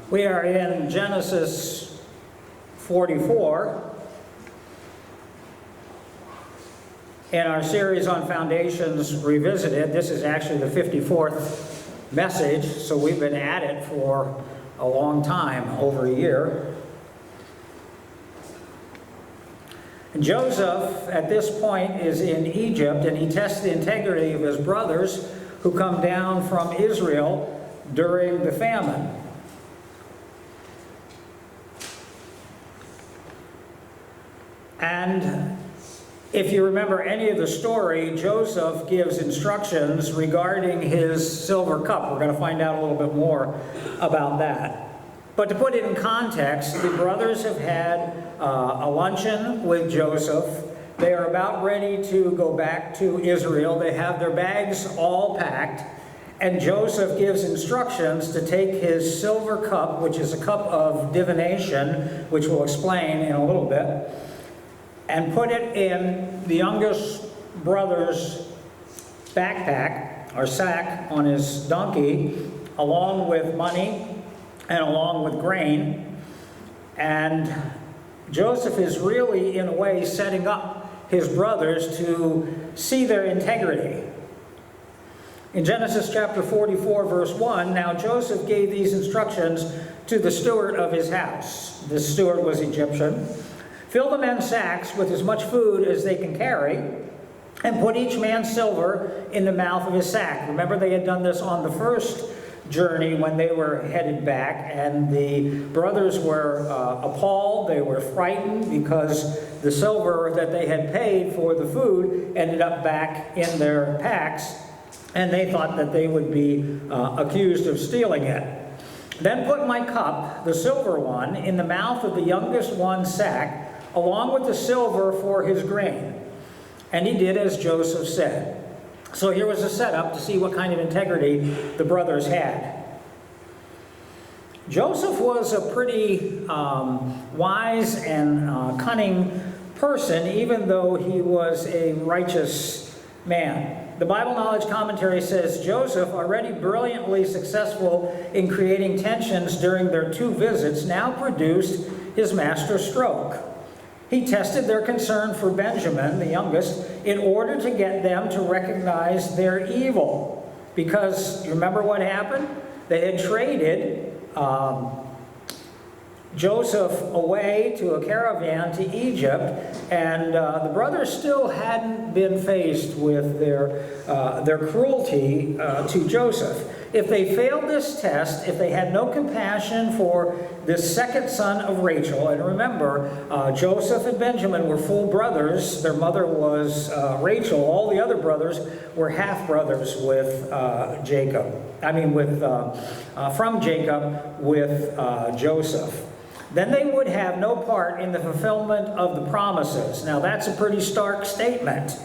We are in Genesis 44 in our series on Foundations Revisited. This is actually the 54th message, so we've been at it for a long time, over a year. Joseph, at this point, is in Egypt, and he tests the integrity of his brothers who come down from Israel during the famine. And if you remember any of the story, Joseph gives instructions regarding his silver cup. We're going to find out a little bit more about that. But to put it in context, the brothers have had a luncheon with Joseph. They are about ready to go back to Israel. They have their bags all packed. And Joseph gives instructions to take his silver cup, which is a cup of divination, which we'll explain in a little bit, and put it in the youngest brother's backpack, or sack, on his donkey, along with money and along with grain. And Joseph is really, in a way, setting up his brothers to see their integrity. In Genesis chapter 44, verse 1, now Joseph gave these instructions to the steward of his house. This steward was Egyptian. Fill the men's sacks with as much food as they can carry, and put each man's silver in the mouth of his sack. Remember, they had done this on the first journey when they were headed back, and the brothers were appalled. They were frightened because the silver that they had paid for the food ended up back in their packs, and they thought that they would be accused of stealing it. Then put my cup, the silver one, in the mouth of the youngest one's sack, along with the silver for his grain. And he did as Joseph said. So here was a setup to see what kind of integrity the brothers had. Joseph was a pretty wise and cunning person, even though he was a righteous man. The Bible Knowledge Commentary says Joseph, already brilliantly successful in creating tensions during their 2 visits, now produced his master stroke. He tested their concern for Benjamin, the youngest, in order to get them to recognize their evil. Because, you remember what happened? They had traded Joseph away to a caravan to Egypt, and the brothers still hadn't been faced with their cruelty to Joseph. If they failed this test, if they had no compassion for this second son of Rachel, and remember, Joseph and Benjamin were full brothers. Their mother was Rachel. All the other brothers were half-brothers with Jacob. From Jacob with Joseph. Then they would have no part in the fulfillment of the promises. Now that's a pretty stark statement.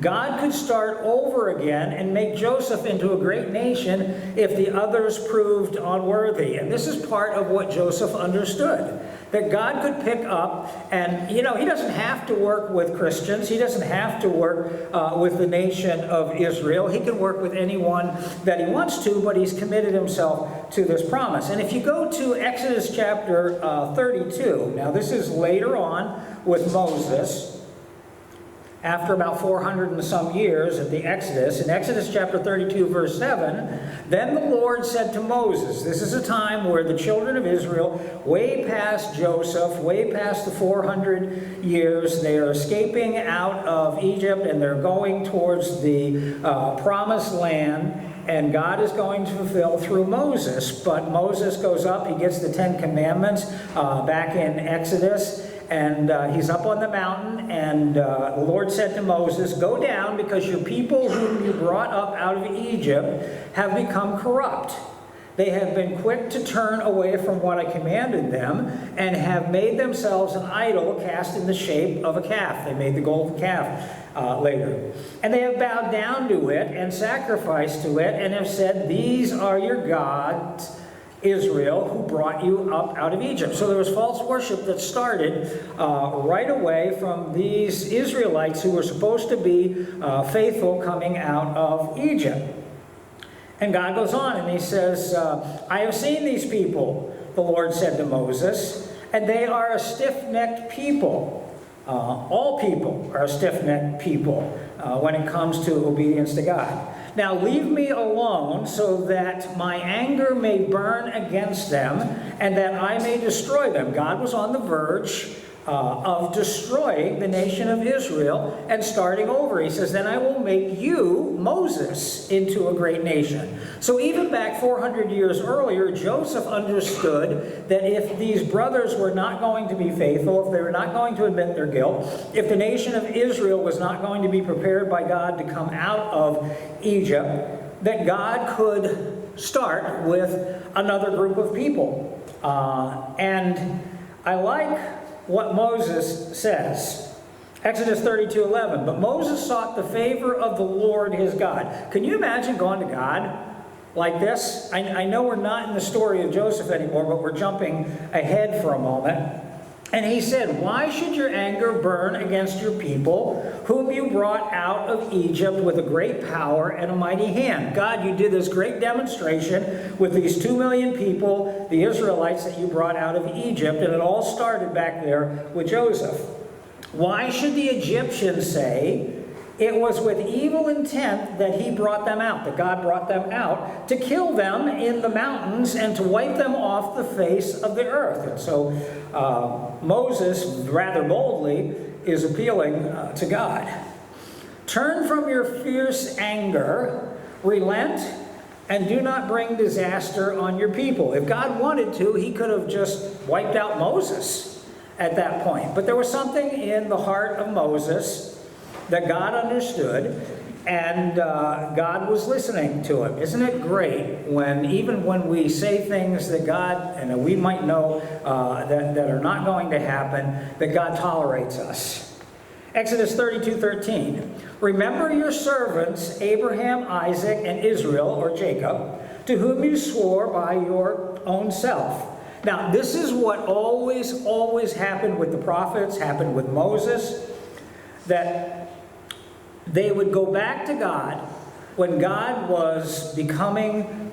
God could start over again and make Joseph into a great nation if the others proved unworthy. And this is part of what Joseph understood. That God could pick up, and he doesn't have to work with Christians. He doesn't have to work with the nation of Israel. He can work with anyone that he wants to, but he's committed himself to this promise. And if you go to Exodus chapter 32, now this is later on with Moses, after about 400 and some years of the Exodus, in Exodus chapter 32, verse 7, then the Lord said to Moses, this is a time where the children of Israel, way past Joseph, way past the 400 years, they are escaping out of Egypt and they're going towards the promised land, and God is going to fulfill through Moses. But Moses goes up, he gets the 10 Commandments back in Exodus, and he's up on the mountain, and the Lord said to Moses, go down, because your people whom you brought up out of Egypt have become corrupt. They have been quick to turn away from what I commanded them, and have made themselves an idol cast in the shape of a calf. They made the golden calf later. And they have bowed down to it and sacrificed to it, and have said, these are your gods, Israel, who brought you up out of Egypt. So there was false worship that started right away from these Israelites who were supposed to be faithful coming out of Egypt. And God goes on and he says, I have seen these people the Lord said to Moses, and they are a stiff-necked people. All people are a stiff-necked people when it comes to obedience to God. Now leave me alone so that my anger may burn against them and that I may destroy them. God was on the verge of destroying the nation of Israel and starting over. He says, then I will make you, Moses, into a great nation. So even back 400 years earlier, Joseph understood that if these brothers were not going to be faithful, if they were not going to admit their guilt, if the nation of Israel was not going to be prepared by God to come out of Egypt, that God could start with another group of people. And I like what Moses says. Exodus 32:11. But Moses sought the favor of the Lord his God. Can you imagine going to God like this? I know we're not in the story of Joseph anymore, but we're jumping ahead for a moment. And he said, why should your anger burn against your people, whom you brought out of Egypt with a great power and a mighty hand? God, you did this great demonstration with these 2 million people, the Israelites that you brought out of Egypt, and it all started back there with Joseph. Why should the Egyptians say it was with evil intent that he brought them out, that God brought them out, to kill them in the mountains and to wipe them off the face of the earth? And so Moses, rather boldly, is appealing to God. Turn from your fierce anger, relent, and do not bring disaster on your people. If God wanted to, he could have just wiped out Moses at that point. But there was something in the heart of Moses that God understood, and God was listening to him. Isn't it great when, even when we say things that God, and we might know that are not going to happen, that God tolerates us? Exodus 32:13. Remember your servants, Abraham, Isaac, and Israel, or Jacob, to whom you swore by your own self. Now, this is what always happened with the prophets, happened with Moses, that they would go back to God when God was becoming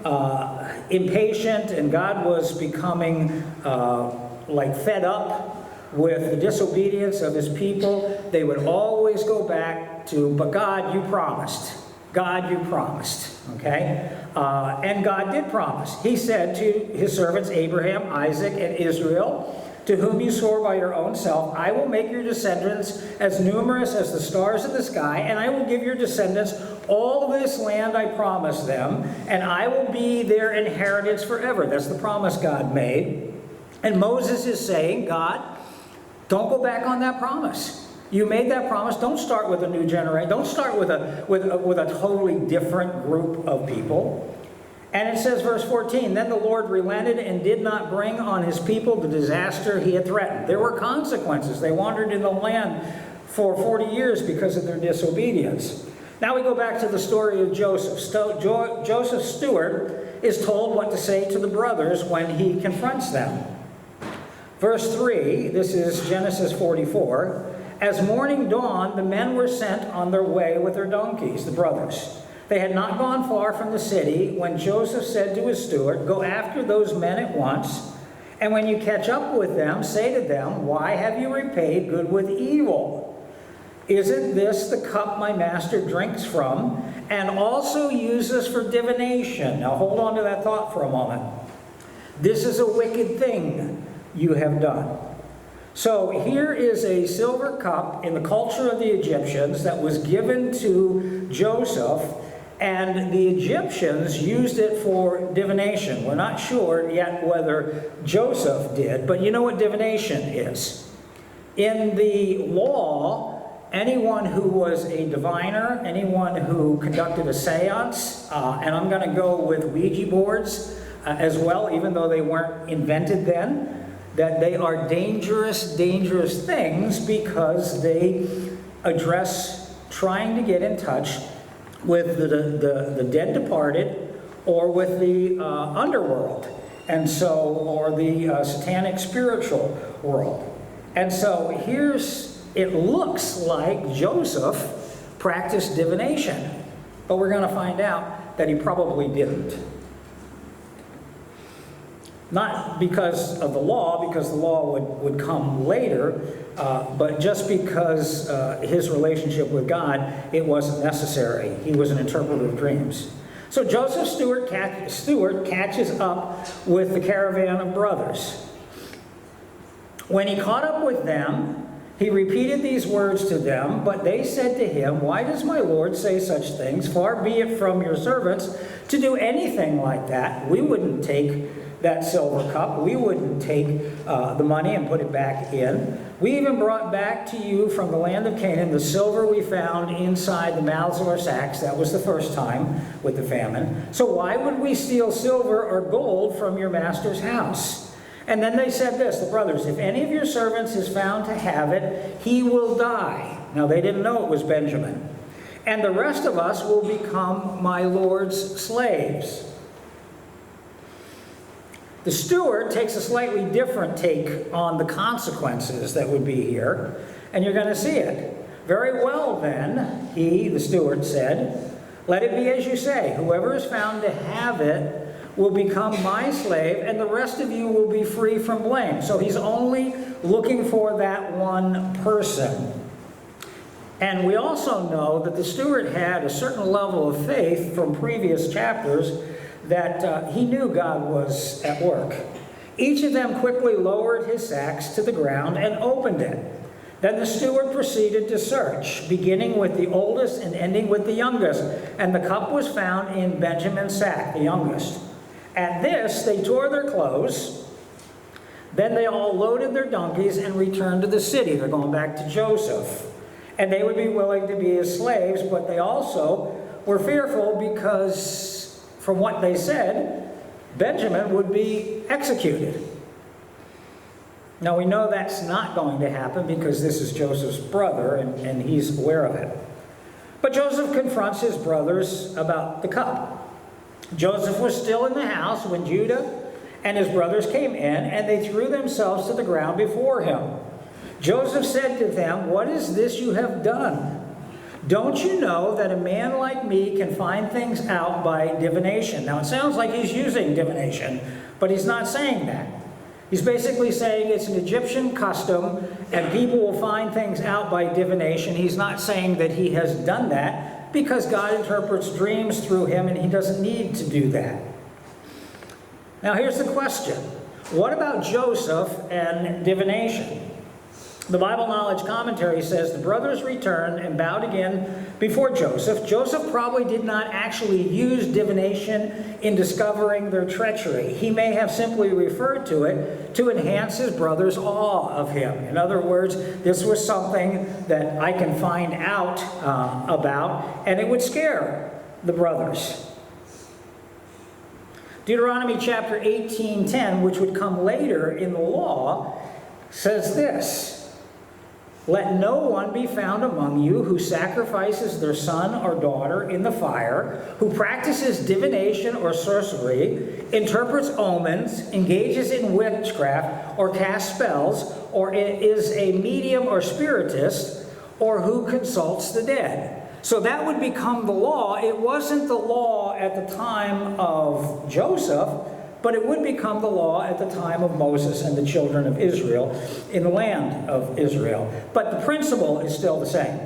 impatient and God was becoming fed up with the disobedience of his people. They would always go back to, but God, you promised. God, you promised. Okay? And God did promise. He said to his servants Abraham, Isaac, and Israel, to whom you swore by your own self, I will make your descendants as numerous as the stars in the sky, and I will give your descendants all this land I promised them, and I will be their inheritance forever. That's the promise God made. And Moses is saying, God, don't go back on that promise. You made that promise. Don't start with a new generation. Don't start with a totally different group of people. And it says, verse 14, then the Lord relented and did not bring on his people the disaster he had threatened. There were consequences. They wandered in the land for 40 years because of their disobedience. Now we go back to the story of Joseph. Joseph's steward is told what to say to the brothers when he confronts them. Verse 3, this is Genesis 44. As morning dawned, the men were sent on their way with their donkeys, the brothers. They had not gone far from the city when Joseph said to his steward, go after those men at once, and when you catch up with them, say to them, why have you repaid good with evil? Isn't this the cup my master drinks from, and also uses for divination? Now hold on to that thought for a moment. This is a wicked thing you have done. So here is a silver cup in the culture of the Egyptians that was given to Joseph, and the Egyptians used it for divination. We're not sure yet whether Joseph did, but you know what divination is. In the law, anyone who was a diviner, anyone who conducted a seance, and I'm going to go with Ouija boards as well, even though they weren't invented then, that they are dangerous things because they address trying to get in touch with the dead departed or with the underworld, and so, or the satanic spiritual world. And so it looks like Joseph practiced divination, but we're going to find out that he probably didn't. Not because of the law, because the law would come later, but just because his relationship with God, it wasn't necessary. He was an interpreter of dreams. So Joseph Stewart catches up with the caravan of brothers. When he caught up with them, he repeated these words to them, but they said to him, "Why does my Lord say such things? Far be it from your servants to do anything like that. We wouldn't take that silver cup. We wouldn't take the money and put it back in. We even brought back to you from the land of Canaan the silver we found inside the mouths of our sacks." That was the first time with the famine. "So why would we steal silver or gold from your master's house?" And then they said this, the brothers, "If any of your servants is found to have it, he will die." Now they didn't know it was Benjamin. "And the rest of us will become my Lord's slaves." The steward takes a slightly different take on the consequences that would be here, and you're going to see it. "Very well then," he, the steward, said, "let it be as you say. Whoever is found to have it will become my slave, and the rest of you will be free from blame." So he's only looking for that one person. And we also know that the steward had a certain level of faith from previous chapters that he knew God was at work. Each of them quickly lowered his sacks to the ground and opened it. Then the steward proceeded to search, beginning with the oldest and ending with the youngest. And the cup was found in Benjamin's sack, the youngest. At this, they tore their clothes. Then they all loaded their donkeys and returned to the city. They're going back to Joseph. And they would be willing to be his slaves, but they also were fearful because, from what they said, Benjamin would be executed. Now we know that's not going to happen because this is Joseph's brother and he's aware of it. But Joseph confronts his brothers about the cup. Joseph was still in the house when Judah and his brothers came in, and they threw themselves to the ground before him. Joseph said to them, "What is this you have done? Don't you know that a man like me can find things out by divination?" Now it sounds like he's using divination, but he's not saying that. He's basically saying it's an Egyptian custom and people will find things out by divination. He's not saying that he has done that, because God interprets dreams through him and he doesn't need to do that. Now here's the question. What about Joseph and divination? The Bible Knowledge Commentary says the brothers returned and bowed again before Joseph. Joseph probably did not actually use divination in discovering their treachery. He may have simply referred to it to enhance his brothers' awe of him. In other words, this was something that I can find out about, and it would scare the brothers. Deuteronomy chapter 18:10, which would come later in the law, says this: "Let no one be found among you who sacrifices their son or daughter in the fire, who practices divination or sorcery, interprets omens, engages in witchcraft, or casts spells, or is a medium or spiritist, or who consults the dead." So that would become the law. It wasn't the law at the time of Joseph, but it would become the law at the time of Moses and the children of Israel in the land of Israel. But the principle is still the same.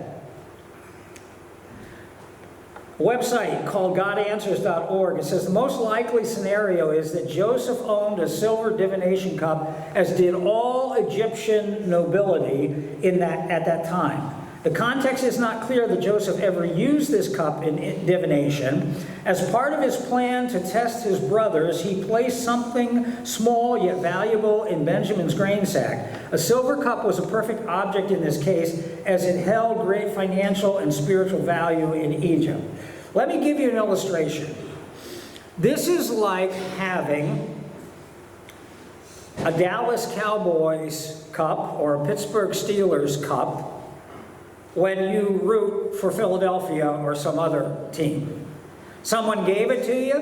A website called godanswers.org, it says the most likely scenario is that Joseph owned a silver divination cup, as did all Egyptian nobility at that time. The context is not clear that Joseph ever used this cup in divination. As part of his plan to test his brothers, he placed something small yet valuable in Benjamin's grain sack. A silver cup was a perfect object in this case, as it held great financial and spiritual value in Egypt. Let me give you an illustration. This is like having a Dallas Cowboys cup or a Pittsburgh Steelers cup when you root for Philadelphia or some other team. Someone gave it to you,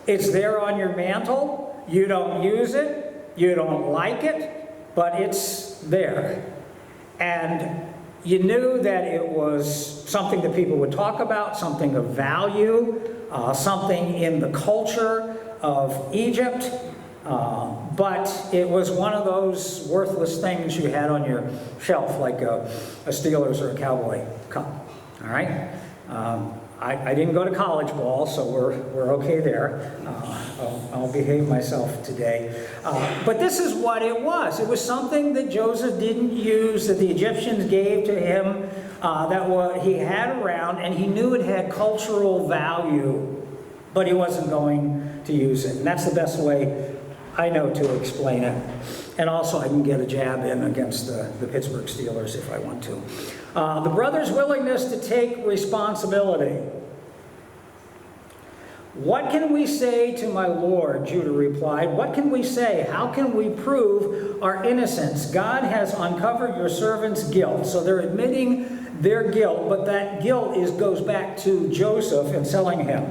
it's there on your mantle, you don't use it, you don't like it, but it's there. And you knew that it was something that people would talk about, something of value, something in the culture of Egypt, But it was one of those worthless things you had on your shelf, like a Steelers or a Cowboy cup. All right? I didn't go to college ball, so we're okay there. I'll behave myself today. But this is what it was. It was something that Joseph didn't use, that the Egyptians gave to him, he had around, and he knew it had cultural value, but he wasn't going to use it. And that's the best way I know to explain it. And also I can get a jab in against the Pittsburgh Steelers if I want to. The brothers' willingness to take responsibility. "What can we say to my Lord?" Judah replied. "What can we say? How can we prove our innocence? God has uncovered your servant's guilt." So they're admitting their guilt, but that guilt goes back to Joseph and selling him.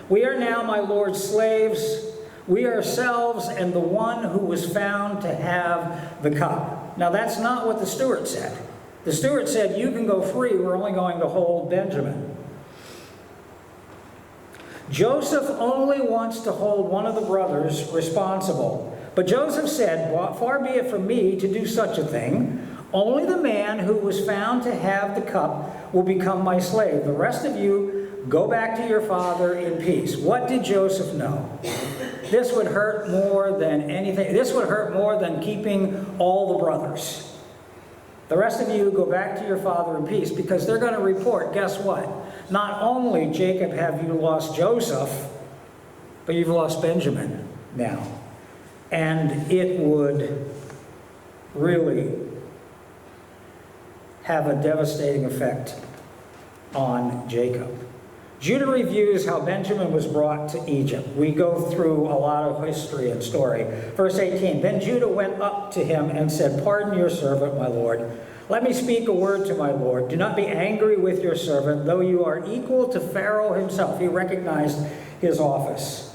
"We are now my Lord's slaves, we ourselves and the one who was found to have the cup." Now that's not what the steward said. The steward said, "You can go free, we're only going to hold Benjamin." Joseph only wants to hold one of the brothers responsible. But Joseph said, "Far be it from me to do such a thing. Only the man who was found to have the cup will become my slave. The rest of you go back to your father in peace." What did Joseph know? This would hurt more than anything. This would hurt more than keeping all the brothers. The rest of you go back to your father in peace, because they're going to report, guess what? Not only, Jacob, have you lost Joseph, but you've lost Benjamin now. And it would really have a devastating effect on Jacob. Judah reviews how Benjamin was brought to Egypt. We go through a lot of history and story. Verse 18, "Then Judah went up to him and said, 'Pardon your servant, my lord. Let me speak a word to my lord. Do not be angry with your servant, though you are equal to Pharaoh himself.'" He recognized his office.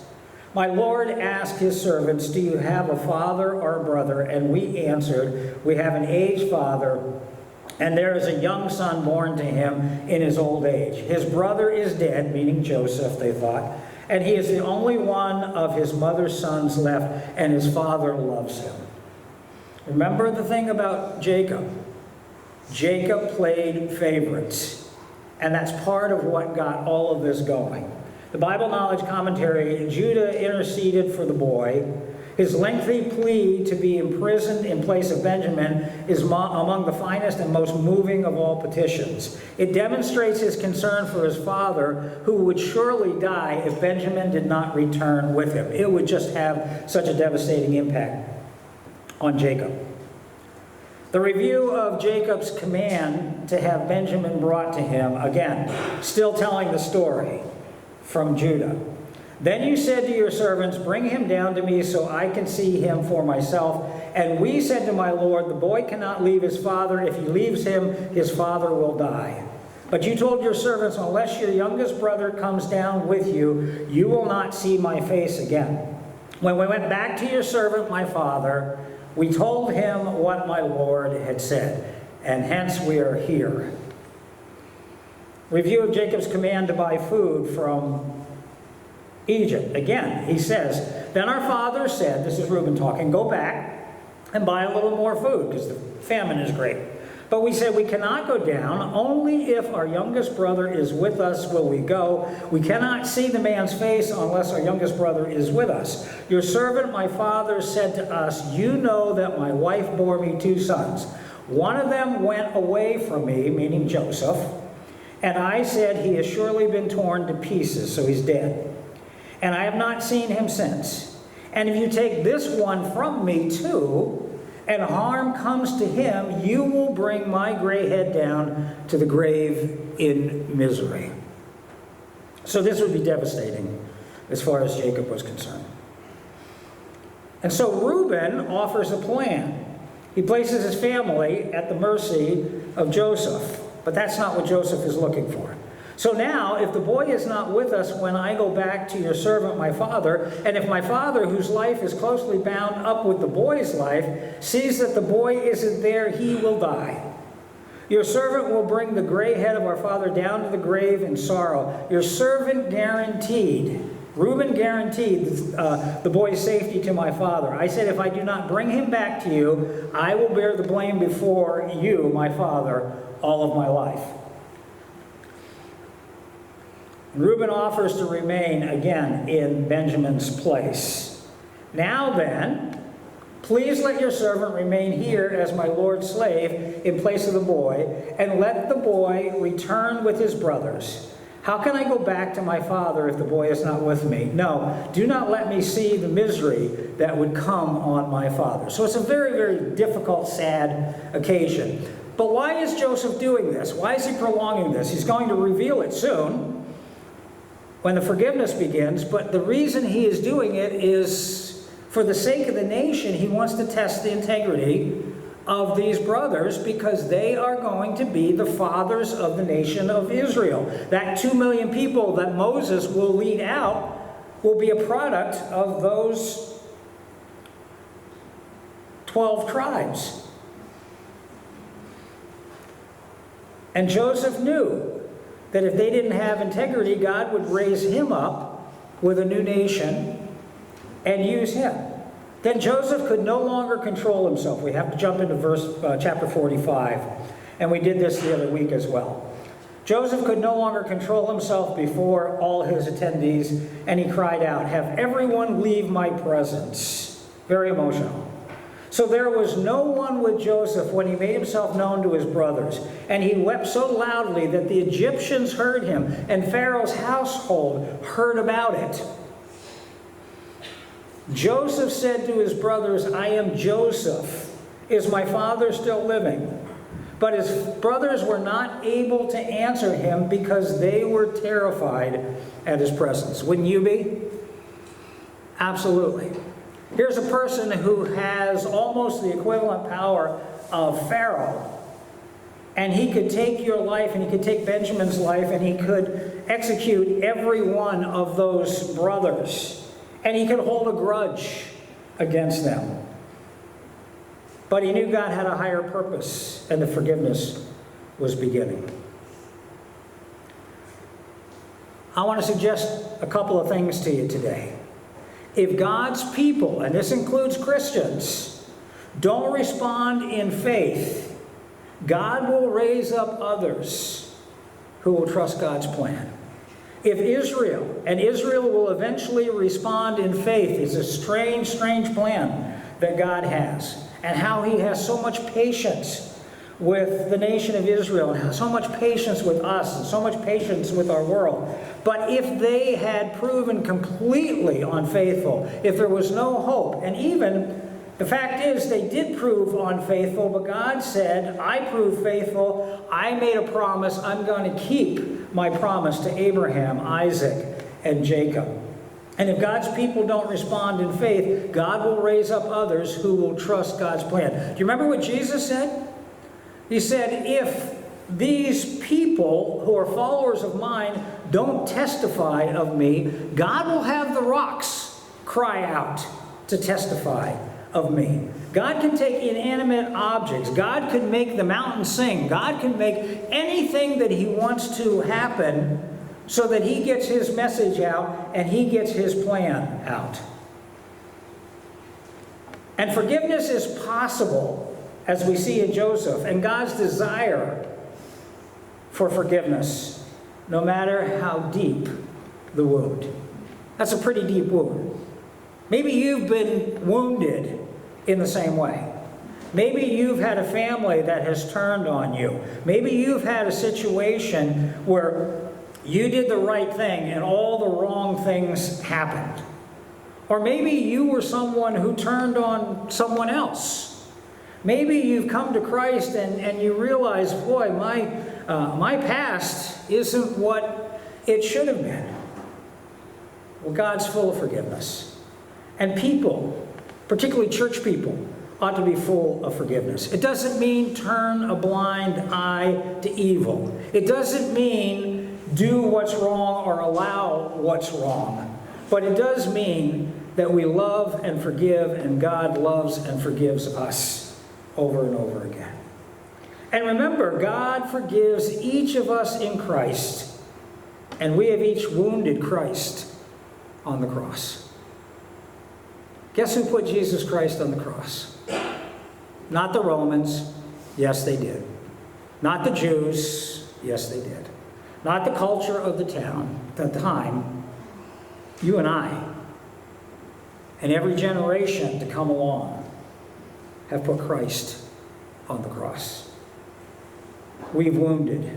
"My lord asked his servants, 'Do you have a father or a brother?' And we answered, 'We have an aged father, and there is a young son born to him in his old age. His brother is dead,'" meaning Joseph, they thought, "'and he is the only one of his mother's sons left, and his father loves him.'" Remember the thing about Jacob. Jacob played favorites, and that's part of what got all of this going. The Bible Knowledge Commentary, Judah interceded for the boy. His lengthy plea to be imprisoned in place of Benjamin is among the finest and most moving of all petitions. It demonstrates his concern for his father, who would surely die if Benjamin did not return with him. It would just have such a devastating impact on Jacob. The review of Jacob's command to have Benjamin brought to him, again, still telling the story from Judah. "Then you said to your servants, 'Bring him down to me so I can see him for myself.' And we said to my lord, 'The boy cannot leave his father. If he leaves him, his father will die.' But you told your servants, 'Unless your youngest brother comes down with you, you will not see my face again.' When we went back to your servant, my father, we told him what my lord had said, and hence we are here." Review of Jacob's command to buy food from Egypt. Again, he says, "Then our father said," this is Reuben talking, "'Go back and buy a little more food, because the famine is great. But we said, we cannot go down. Only if our youngest brother is with us will we go. We cannot see the man's face unless our youngest brother is with us. Your servant, my father, said to us, you know that my wife bore me 2 sons. One of them went away from me," meaning Joseph, "and I said, he has surely been torn to pieces," so he's dead. "And I have not seen him since. And if you take this one from me too, and harm comes to him, you will bring my gray head down to the grave in misery." So this would be devastating as far as Jacob was concerned. And so Reuben offers a plan. He places his family at the mercy of Joseph. But that's not what Joseph is looking for. "So now, if the boy is not with us when I go back to your servant my father, and if my father, whose life is closely bound up with the boy's life, sees that the boy isn't there, he will die. Your servant will bring the gray head of our father down to the grave in sorrow." Your servant guaranteed Reuben guaranteed the boy's safety to my father. I said, if I do not bring him back to you, I will bear the blame before you, my father, all of my life. Reuben offers to remain again in Benjamin's place. Now then, please let your servant remain here as my lord's slave in place of the boy, and let the boy return with his brothers. How can I go back to my father if the boy is not with me? No, do not let me see the misery that would come on my father. So it's a very, very difficult, sad occasion. But why is Joseph doing this? Why is he prolonging this? He's going to reveal it soon when the forgiveness begins, but the reason he is doing it is for the sake of the nation. He wants to test the integrity of these brothers because they are going to be the fathers of the nation of Israel. That 2 million people that Moses will lead out will be a product of those 12 tribes. And Joseph knew that if they didn't have integrity, God would raise him up with a new nation and use him. Then Joseph could no longer control himself. We have to jump into chapter 45. And we did this the other week as well. Joseph could no longer control himself before all his attendees, and he cried out, "Have everyone leave my presence." Very emotional. So there was no one with Joseph when he made himself known to his brothers. And he wept so loudly that the Egyptians heard him, and Pharaoh's household heard about it. Joseph said to his brothers, "I am Joseph. Is my father still living?" But his brothers were not able to answer him because they were terrified at his presence. Wouldn't you be? Absolutely. Here's a person who has almost the equivalent power of Pharaoh. And he could take your life, and he could take Benjamin's life, and he could execute every one of those brothers. And he could hold a grudge against them. But he knew God had a higher purpose, and the forgiveness was beginning. I want to suggest a couple of things to you today. If God's people, and this includes Christians, don't respond in faith, God will raise up others who will trust God's plan. If Israel, and Israel will eventually respond in faith, is a strange, strange plan that God has, and how he has so much patience with the nation of Israel, and so much patience with us, and so much patience with our world. But if they had proven completely unfaithful, if there was no hope, and even the fact is they did prove unfaithful, but God said, "I proved faithful, I made a promise, I'm going to keep my promise to Abraham, Isaac, and Jacob." And if God's people don't respond in faith, God will raise up others who will trust God's plan. Do you remember what Jesus said? He said, if these people who are followers of mine don't testify of me, God will have the rocks cry out to testify of me. God can take inanimate objects. God can make the mountain sing. God can make anything that he wants to happen so that he gets his message out and he gets his plan out. And forgiveness is possible, as we see in Joseph, and God's desire for forgiveness, no matter how deep the wound. That's a pretty deep wound. Maybe you've been wounded in the same way. Maybe you've had a family that has turned on you. Maybe you've had a situation where you did the right thing and all the wrong things happened. Or maybe you were someone who turned on someone else. Maybe you've come to Christ and you realize, boy, my past isn't what it should have been. Well, God's full of forgiveness. And people, particularly church people, ought to be full of forgiveness. It doesn't mean turn a blind eye to evil. It doesn't mean do what's wrong or allow what's wrong. But it does mean that we love and forgive, and God loves and forgives us over and over again. And remember, God forgives each of us in Christ, and we have each wounded Christ on the cross. Guess who put Jesus Christ on the cross? Not the Romans. Yes, they did. Not the Jews. Yes, they did. Not the culture of the town at the time. You and I, and every generation to come along, have put Christ on the cross. We've wounded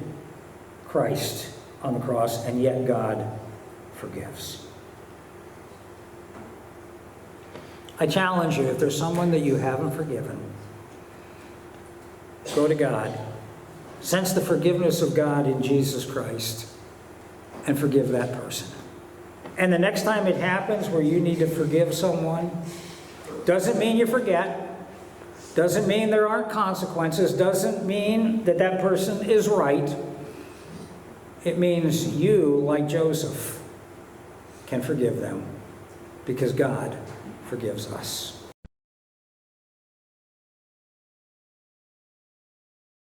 Christ on the cross, and yet God forgives. I challenge you, if there's someone that you haven't forgiven, go to God. Sense the forgiveness of God in Jesus Christ and forgive that person. And the next time it happens where you need to forgive someone, doesn't mean you forget, doesn't mean there aren't consequences, doesn't mean that that person is right. It means you, like Joseph, can forgive them because God forgives us.